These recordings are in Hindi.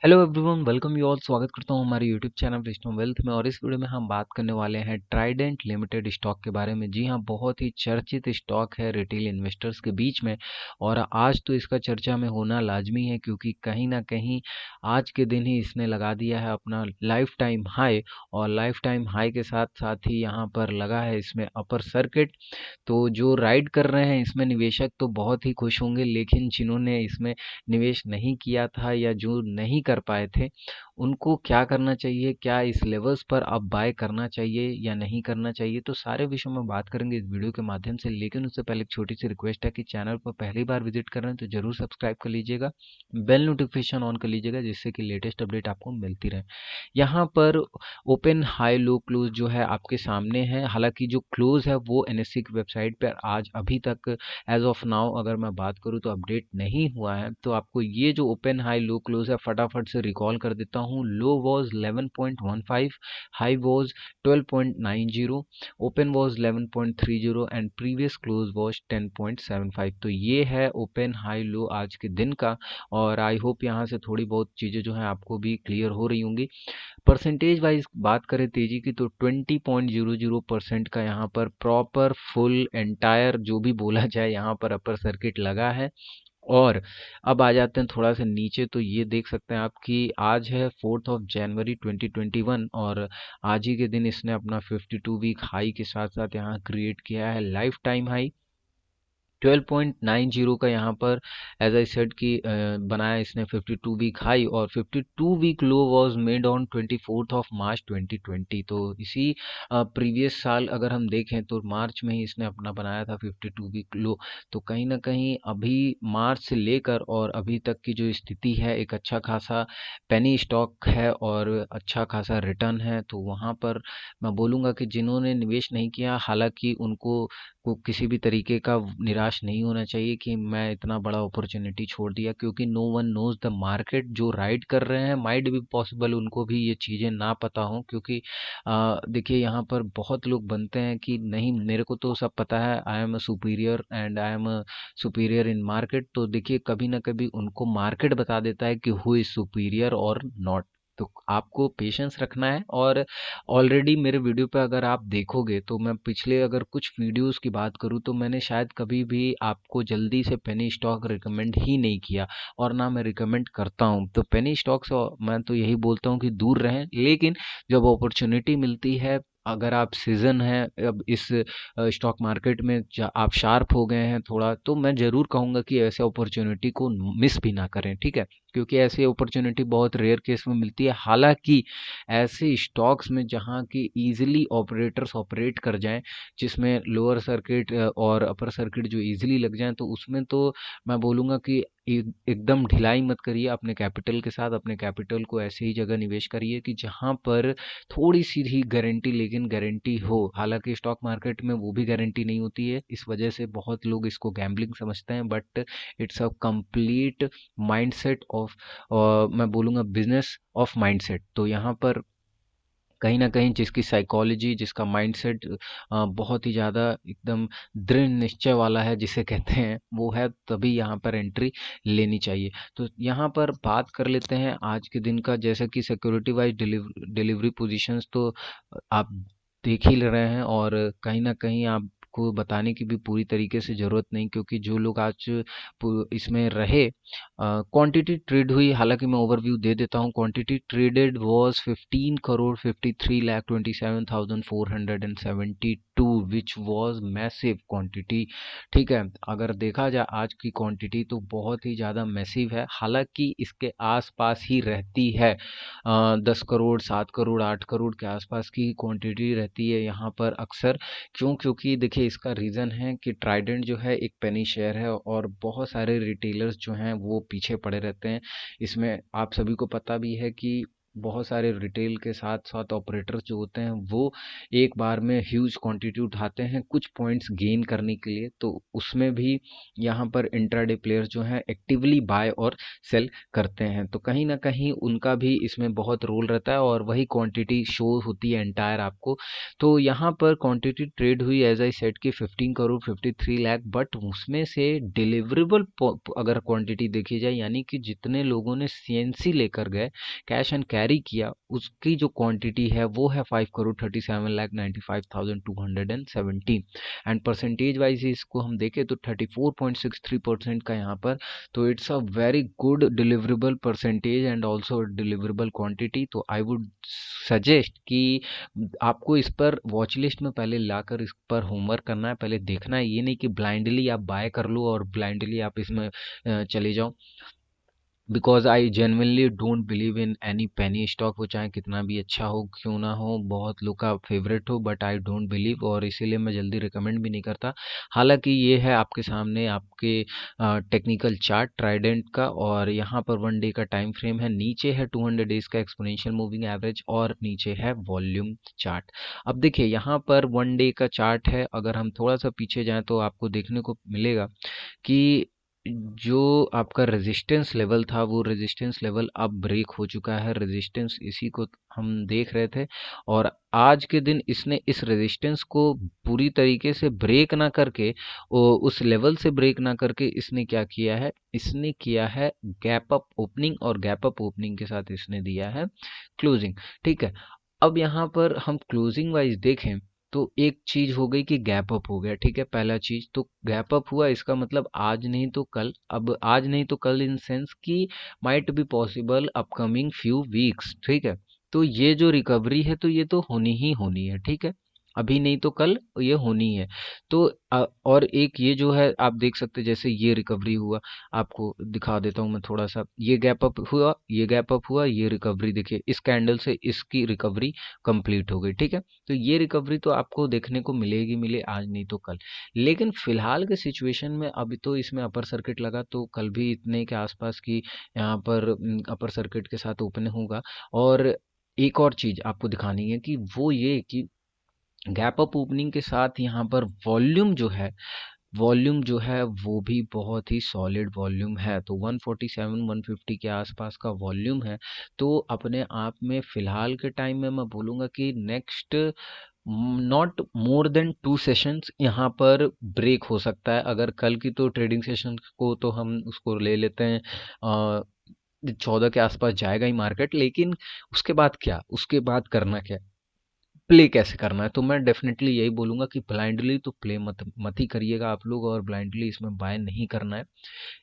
Hello everyone, welcome you all. स्वागत करता हूँ हमारे यूट्यूब चैनल विष्णु वेल्थ में। और इस वीडियो में हम बात करने वाले हैं ट्राइडेंट लिमिटेड स्टॉक के बारे में। जी हाँ, बहुत ही चर्चित स्टॉक है रिटेल इन्वेस्टर्स के बीच में, और आज तो इसका चर्चा में होना लाजमी है क्योंकि कहीं ना कहीं आज के दिन ही इसने लगा दिया है अपना लाइफ टाइम हाई। और लाइफ टाइम हाई के साथ साथ ही यहाँ पर लगा है इसमें अपर सर्किट। तो जो राइड कर रहे हैं इसमें निवेशक तो बहुत ही खुश होंगे, लेकिन जिन्होंने इसमें निवेश नहीं किया था या जो नहीं कर पाए थे, उनको क्या करना चाहिए, क्या इस लेवल्स पर अब बाय करना चाहिए या नहीं करना चाहिए, तो सारे विषयों में बात करेंगे इस वीडियो के माध्यम से। लेकिन उससे पहले एक छोटी सी रिक्वेस्ट है कि चैनल पर पहली बार विजिट कर रहे हैं तो जरूर सब्सक्राइब कर लीजिएगा, बेल नोटिफिकेशन ऑन कर लीजिएगा, जिससे कि लेटेस्ट अपडेट आपको मिलती रहे। यहाँ पर ओपन हाई लो क्लोज जो है आपके सामने है। हालांकि जो क्लोज है वो एनएससी की वेबसाइट पर आज अभी तक एज ऑफ नाउ अगर मैं बात करूँ तो अपडेट नहीं हुआ है। तो आपको ये जो ओपन हाई लो क्लोज है फटाफट से रिकॉल कर देता हूँ। Low was 11.15, high was 12.90, open was 11.30 and previous close was 10.75। तो ये है ओपन हाई लो आज के दिन का। और आई होप यहाँ से थोड़ी बहुत चीज़ें जो है आपको भी क्लियर हो रही होंगी। परसेंटेज वाइज बात करें तेजी की तो 20.00% का यहाँ पर प्रॉपर फुल एंटायर जो भी बोला जाए यहाँ पर अपर सर्किट लगा है। और अब आ जाते हैं थोड़ा सा नीचे, तो ये देख सकते हैं आप कि आज है 4 जनवरी 2021 और आज ही के दिन इसने अपना 52 वीक हाई के साथ साथ यहाँ क्रिएट किया है लाइफ टाइम हाई 12.90 का। यहाँ पर एज आई सेड कि बनाया इसने 52 वीक हाई, और 52 week low was made on 24 March 2020। तो इसी प्रीवियस साल अगर हम देखें तो मार्च में ही इसने अपना बनाया था 52 वीक लो। तो कहीं ना कहीं अभी मार्च से लेकर और अभी तक की जो स्थिति है, एक अच्छा खासा पेनी स्टॉक है और अच्छा खासा रिटर्न है। तो वहाँ पर मैं बोलूँगा कि जिन्होंने निवेश नहीं किया, हालांकि उनको को किसी भी तरीके का निराश नहीं होना चाहिए कि मैं इतना बड़ा अपॉर्चुनिटी छोड़ दिया, क्योंकि no one knows the market. जो राइड कर रहे हैं माइट भी पॉसिबल उनको भी ये चीज़ें ना पता हो, क्योंकि देखिए यहाँ पर बहुत लोग बनते हैं कि नहीं मेरे को तो सब पता है, I am a superior and I am a superior in market. तो देखिए कभी ना कभी उनको मार्केट बता देता है कि हु इज सुपीरियर और नॉट। तो आपको पेशेंस रखना है। और ऑलरेडी मेरे वीडियो पे अगर आप देखोगे तो मैं पिछले अगर कुछ वीडियोस की बात करूँ तो मैंने शायद कभी भी आपको जल्दी से पेनी स्टॉक रिकमेंड ही नहीं किया, और ना मैं रिकमेंड करता हूँ। तो पेनी स्टॉक से मैं तो यही बोलता हूँ कि दूर रहें। लेकिन जब अपॉर्चुनिटी मिलती है, अगर आप सीजन है अब इस स्टॉक मार्केट में, आप शार्प हो गए हैं थोड़ा, तो मैं ज़रूर कहूँगा कि ऐसे अपॉर्चुनिटी को मिस भी ना करें, ठीक है। क्योंकि ऐसी अपॉर्चुनिटी बहुत रेयर केस में मिलती है। हालांकि ऐसे स्टॉक्स में जहाँ की इजीली ऑपरेटर्स ऑपरेट कर जाएं, जिसमें लोअर सर्किट और अपर सर्किट जो इजीली लग जाएं, तो उसमें तो मैं बोलूँगा कि एकदम ढिलाई मत करिए अपने कैपिटल के साथ। अपने कैपिटल को ऐसे ही जगह निवेश करिए कि जहाँ पर थोड़ी सी ही गारंटी, लेकिन गारंटी हो। हालांकि स्टॉक मार्केट में वो भी गारंटी नहीं होती है, इस वजह से बहुत लोग इसको गैम्बलिंग समझते हैं, but it's a complete mindset of, मैं बोलूँगा बिजनेस ऑफ माइंडसेट। तो यहाँ पर कहीं न कहीं जिसकी साइकोलॉजी, जिसका माइंडसेट बहुत ही ज़्यादा एकदम दृढ़ निश्चय वाला है जिसे कहते हैं, वो है, तभी यहाँ पर एंट्री लेनी चाहिए। तो यहाँ पर बात कर लेते हैं आज के दिन का। जैसे कि सिक्योरिटी वाइज़ डिलीवरी पोज़ीशंस तो आप देख ही रहे हैं, और कहीं न कहीं आपको बताने की भी पूरी तरीके से ज़रूरत नहीं, क्योंकि जो लोग आज इसमें रहे, क्वांटिटी ट्रेड हुई। हालांकि मैं ओवरव्यू दे देता हूँ। Quantity traded was 15 crore 53 lakh 27,472, which was massive quantity, ठीक है। अगर देखा जाए आज की क्वांटिटी तो बहुत ही ज़्यादा मैसिव है। हालांकि इसके आसपास ही रहती है, 10 करोड़ 7 करोड़ 8 करोड़ के आसपास की क्वांटिटी रहती है यहाँ पर अक्सर। क्यों? क्योंकि देखिए इसका रीज़न है कि ट्राइडेंट जो है एक पेनी शेयर है, और बहुत सारे रिटेलर्स जो हैं वो पीछे पड़े रहते हैं। इसमें आप सभी को पता भी है कि बहुत सारे रिटेल के साथ साथ ऑपरेटर्स जो होते हैं वो एक बार में ह्यूज क्वांटिटी उठाते हैं कुछ पॉइंट्स गेन करने के लिए, तो उसमें भी यहाँ पर इंट्राडे प्लेयर्स जो हैं एक्टिवली बाय और सेल करते हैं, तो कहीं ना कहीं उनका भी इसमें बहुत रोल रहता है और वही क्वांटिटी शो होती है एंटायर आपको। तो यहाँ पर क्वांटिटी ट्रेड हुई एज आई सेट की 15 करोड़ 53 लाख, बट उसमें से डिलीवरेबल अगर क्वांटिटी देखी जाए यानी कि जितने लोगों ने सीएनसी लेकर गए, कैश एंड कैरी किया, उसकी जो क्वांटिटी है वो है 5 crore 37 lakh 95,217 and percentage wise इसको हम देखें तो 34.63% का यहाँ पर। तो it's a very good deliverable percentage and also deliverable quantity. तो आई वुड सजेस्ट कि आपको इस पर वॉच लिस्ट में पहले लाकर इस पर होमवर्क करना है, पहले देखना है, ये नहीं कि ब्लाइंडली आप बाय कर लो और ब्लाइंडली आप इसमें चले जाओ। Because I genuinely don't believe in any penny stock, वो चाहे कितना भी अच्छा हो क्यों ना हो, बहुत लोग का फेवरेट हो, बट आई डोंट बिलीव और इसीलिए मैं जल्दी रिकमेंड भी नहीं करता। हालांकि ये है आपके सामने आपके टेक्निकल चार्ट ट्राइडेंट का, और यहाँ पर 1 डे का टाइम फ्रेम है, नीचे है 200 डेज का एक्सपोनेंशियल मूविंग एवरेज और नीचे है वॉल्यूम चार्ट। अब देखिए यहाँ पर 1 डे का चार्ट है, अगर हम थोड़ा सा पीछे जाएं तो आपको देखने को मिलेगा कि जो आपका रेजिस्टेंस लेवल था वो रेजिस्टेंस लेवल अब ब्रेक हो चुका है, रेजिस्टेंस इसी को हम देख रहे थे, और आज के दिन इसने इस रेजिस्टेंस को पूरी तरीके से ब्रेक ना करके उस लेवल से ब्रेक ना करके इसने क्या किया है, इसने किया है गैप अप ओपनिंग, और गैप अप ओपनिंग के साथ इसने दिया है क्लोजिंग। ठीक है, अब यहाँ पर हम क्लोजिंग वाइज देखें तो एक चीज हो गई कि गैप अप हो गया, ठीक है, पहला चीज तो गैप अप हुआ, इसका मतलब आज नहीं तो कल, अब आज नहीं तो कल इन सेंस कि might be possible upcoming few weeks, ठीक है। तो ये जो रिकवरी है तो ये तो होनी ही होनी है, ठीक है, अभी नहीं तो कल ये होनी है। तो और एक ये जो है आप देख सकते हैं, जैसे ये रिकवरी हुआ, आपको दिखा देता हूँ मैं थोड़ा सा, ये गैप अप हुआ, ये गैप अप हुआ, ये रिकवरी देखिए, इस कैंडल से इसकी रिकवरी कंप्लीट हो गई, ठीक है। तो ये रिकवरी तो आपको देखने को मिलेगी, मिले आज नहीं तो कल, लेकिन फिलहाल के सिचुएशन में अभी तो इसमें अपर सर्किट लगा, तो कल भी इतने के आसपास की यहाँ पर अपर सर्किट के साथ ओपन होगा। और एक और चीज आपको दिखानी है कि वो ये कि गैप अप ओपनिंग के साथ यहाँ पर वॉल्यूम जो है वो भी बहुत ही सॉलिड वॉल्यूम है, तो 147 150 के आसपास का वॉल्यूम है। तो अपने आप में फिलहाल के टाइम में मैं बोलूँगा कि next not more than 2 sessions यहाँ पर ब्रेक हो सकता है। अगर कल की तो ट्रेडिंग सेशन को तो हम उसको ले लेते हैं 14 के आसपास जाएगा ही मार्केट, लेकिन उसके बाद क्या, उसके बाद करना क्या, प्ले कैसे करना है, तो मैं डेफिनेटली यही बोलूंगा कि ब्लाइंडली तो प्ले मत मत ही करिएगा आप लोग, और ब्लाइंडली इसमें बाय नहीं करना है।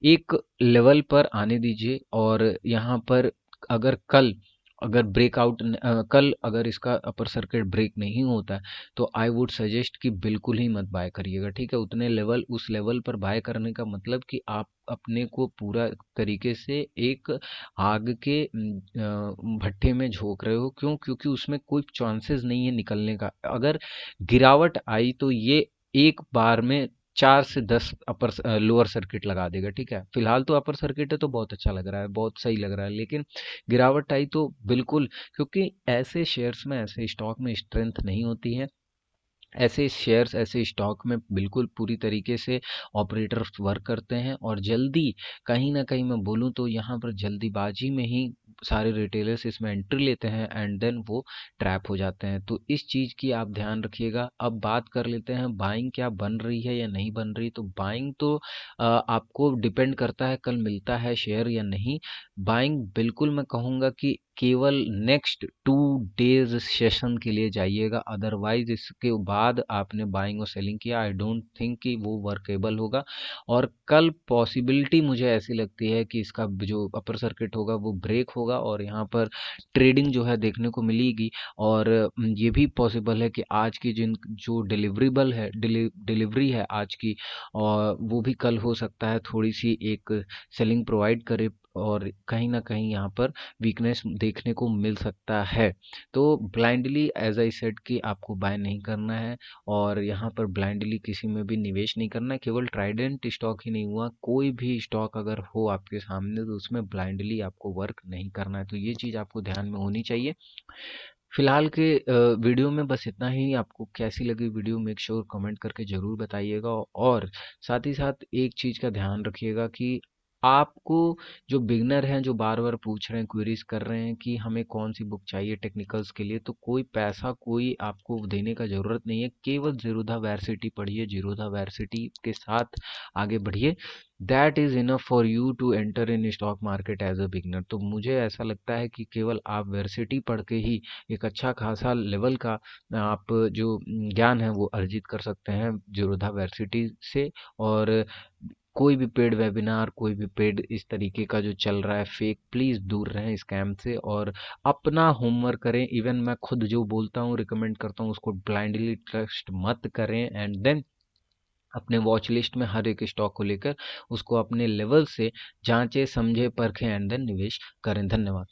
एक लेवल पर आने दीजिए, और यहाँ पर अगर कल अगर ब्रेकआउट कल अगर इसका अपर सर्किट ब्रेक नहीं होता है तो आई वुड सजेस्ट कि बिल्कुल ही मत बाय करिएगा, ठीक है। उतने लेवल उस लेवल पर बाय करने का मतलब कि आप अपने को पूरा तरीके से एक आग के भट्ठे में झोंक रहे हो, क्यों, क्योंकि उसमें कोई चांसेस नहीं है निकलने का। अगर गिरावट आई तो ये एक बार में 4 से 10 अपर लोअर सर्किट लगा देगा, ठीक है। फिलहाल तो अपर सर्किट है तो बहुत अच्छा लग रहा है, बहुत सही लग रहा है, लेकिन गिरावट आई तो बिल्कुल, क्योंकि ऐसे शेयर्स में ऐसे स्टॉक में स्ट्रेंथ नहीं होती है, ऐसे शेयर्स ऐसे स्टॉक में बिल्कुल पूरी तरीके से ऑपरेटर्स वर्क करते हैं, और जल्दी कहीं ना कहीं मैं बोलूँ तो यहाँ पर जल्दीबाजी में ही सारे रिटेलर्स इसमें एंट्री लेते हैं एंड देन वो ट्रैप हो जाते हैं। तो इस चीज़ की आप ध्यान रखिएगा। अब बात कर लेते हैं बाइंग क्या बन रही है या नहीं बन रही। तो बाइंग तो आपको डिपेंड करता है कल मिलता है शेयर या नहीं। बाइंग बिल्कुल मैं कहूँगा कि केवल नेक्स्ट 2 डेज सेशन के लिए जाइएगा, अदरवाइज इसके बाद आपने बाइंग और सेलिंग किया, आई डोंट थिंक कि वो वर्केबल होगा। और कल पॉसिबिलिटी मुझे ऐसी लगती है कि इसका जो अपर सर्किट होगा वो ब्रेक होगा और यहाँ पर ट्रेडिंग जो है देखने को मिलेगी। और ये भी पॉसिबल है कि आज की जिन जो डिलीवरेबल है डिलीवरी है आज की, और वो भी कल हो सकता है थोड़ी सी एक सेलिंग प्रोवाइड करे और कहीं न कहीं यहाँ पर वीकनेस देखने को मिल सकता है। तो ब्लाइंडली एज़ आई सेड कि आपको बाय नहीं करना है और यहाँ पर ब्लाइंडली किसी में भी निवेश नहीं करना है। केवल ट्राइडेंट स्टॉक ही नहीं हुआ, कोई भी स्टॉक अगर हो आपके सामने तो उसमें ब्लाइंडली आपको वर्क नहीं करना है। तो ये चीज़ आपको ध्यान में होनी चाहिए। फिलहाल के वीडियो में बस इतना ही। आपको कैसी लगी वीडियो मेक श्योर कमेंट करके ज़रूर बताइएगा और साथ ही साथ एक चीज़ का ध्यान रखिएगा कि आपको जो बिगनर हैं जो बार बार पूछ रहे हैं क्वेरीज कर रहे हैं कि हमें कौन सी बुक चाहिए टेक्निकल्स के लिए, तो कोई पैसा कोई आपको देने का ज़रूरत नहीं है। केवल जीरोधा वर्सिटी पढ़िए, जीरोधा वर्सिटी के साथ आगे बढ़िए। That is enough for you to enter in stock market as a beginner. तो मुझे ऐसा लगता है कि केवल आप वर्सिटी पढ़ के ही एक अच्छा खासा लेवल का आप जो ज्ञान है वो अर्जित कर सकते हैं जीरोधा वर्सिटी से। और कोई भी पेड वेबिनार, कोई भी पेड इस तरीके का जो चल रहा है फेक, प्लीज़ दूर रहें स्कैम से और अपना होमवर्क करें। इवन मैं खुद जो बोलता हूँ रिकमेंड करता हूँ उसको ब्लाइंडली ट्रस्ट मत करें। एंड देन अपने वॉच लिस्ट में हर एक स्टॉक को लेकर उसको अपने लेवल से जांचें, समझे, परखें एंड देन निवेश करें। धन्यवाद।